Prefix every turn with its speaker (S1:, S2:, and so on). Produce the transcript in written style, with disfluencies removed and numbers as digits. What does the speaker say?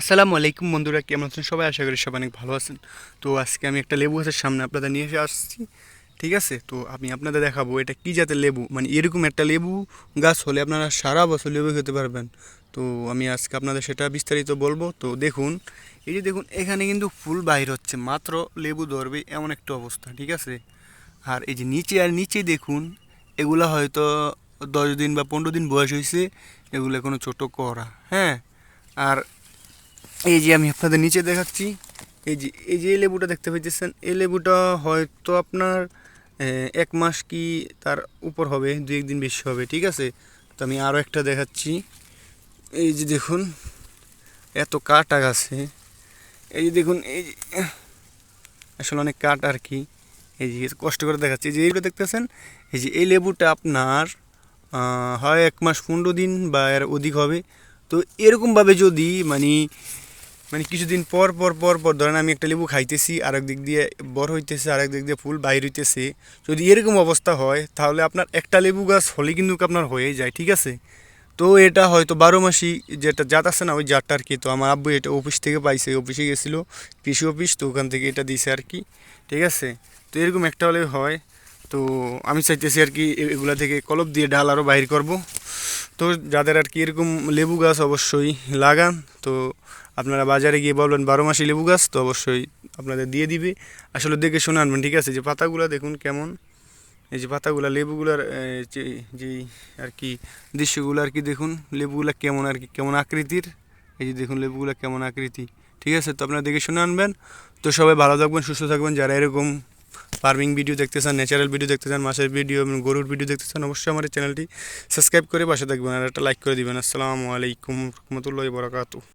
S1: আসসালামু আলাইকুম বন্ধুরা, কেমন আছেন সবাই? আশা করি সবাই অনেক ভালো আছেন। তো আজকে আমি একটা লেবু গাছের সামনে আপনাদের নিয়ে এসে আসছি। ঠিক আছে, তো আমি আপনাদের দেখাবো এটা কি জাতের লেবু, মানে এরকম একটা লেবু গাছ হলে আপনারা সারা বছর লেবু খেতে পারবেন। তো আমি আজকে আপনাদের সেটা বিস্তারিত বলবো। তো দেখুন, এই যে দেখুন এখানে কিন্তু ফুল বাহির হচ্ছে, মাত্র লেবু ধরবে এমন একটা অবস্থা। ঠিক আছে, আর এই যে নিচে আর নিচে দেখুন, এগুলা হয়তো 10 দিন বা 15 দিন বয়স হয়েছে, এগুলো কোনো ছোটো করা। হ্যাঁ, আর এই যে আমি আপনাদের নিচে দেখাচ্ছি, এই যে এই লেবুটা দেখতে পাইতেছেন, এই লেবুটা হয়তো আপনার 1 মাস কি তার উপর হবে, 2 একদিন বেশি হবে। ঠিক আছে, তো আমি আরও একটা দেখাচ্ছি। এই যে দেখুন, এত কাটা গাছে, এই যে দেখুন, এই যে আসলে অনেক কাঠ আর কি। এই যে কষ্ট করে দেখাচ্ছি, এই যে এইগুলো দেখতেছেন, এই যে এই লেবুটা আপনার হয় 1 মাস 15 দিন বা এর অধিক হবে। তো এরকমভাবে যদি মানে মানে কিছুদিন পর পর পর পর ধরেন আমি একটা লেবু খাইতেছি, আরেক দিক দিয়ে বড় হইতেছে, আরেক দিক দিয়ে ফুল বাইর হইতেছে, যদি এরকম অবস্থা হয় তাহলে আপনার একটা লেবু গাছ হলে কিন্তু আপনার হয়ে যায়। ঠিক আছে, তো এটা হয়তো 12 মাসি যেটা জাত আছে না, ওই জাতটা আর কি। তো আমার আব্বু এটা অফিস থেকে পাইছে, অফিসে গেছিলো, কৃষি অফিস, তো ওখান থেকে এটা দিছে আর কি। ঠিক আছে, তো এরকম একটা হলে হয়। তো আমি চাইতেছি আর কি এগুলা থেকে কলপ দিয়ে ডাল আরও বাইর করব। তো যাদের আর কি এরকম লেবু গাছ অবশ্যই লাগান। তো আপনারা বাজারে গিয়ে বলবেন 12 মাসি লেবু গাছ, তো অবশ্যই আপনাদের দিয়ে দিবে। আসলে দেখে শুনে আনবেন। ঠিক আছে, যে পাতাগুলো দেখুন কেমন, এই যে পাতাগুলা লেবুগুলার যে যেই আর কি দৃশ্যগুলো আর কি দেখুন, লেবুগুলা কেমন আর কি, কেমন আকৃতির। এই যে দেখুন লেবুগুলা কেমন আকৃতি। ঠিক আছে, তো আপনারা দেখে শুনে আনবেন। তো সবাই ভালো থাকবেন, সুস্থ থাকবেন। যারা এরকম ফার্মিং ভিডিও দেখতে চান, ন্যাচারাল ভিডিও দেখতে চান, মাছের ভিডিও এবং গরুর ভিডিও দেখতে চান, অবশ্যই আমার এই চ্যানেলটি সাবস্ক্রাইব করে পাশে থাকবেন আর একটা লাইক করে দিবেন। আসসালামু আলাইকুম রহমতুল্লাহি বারাকাতুহু।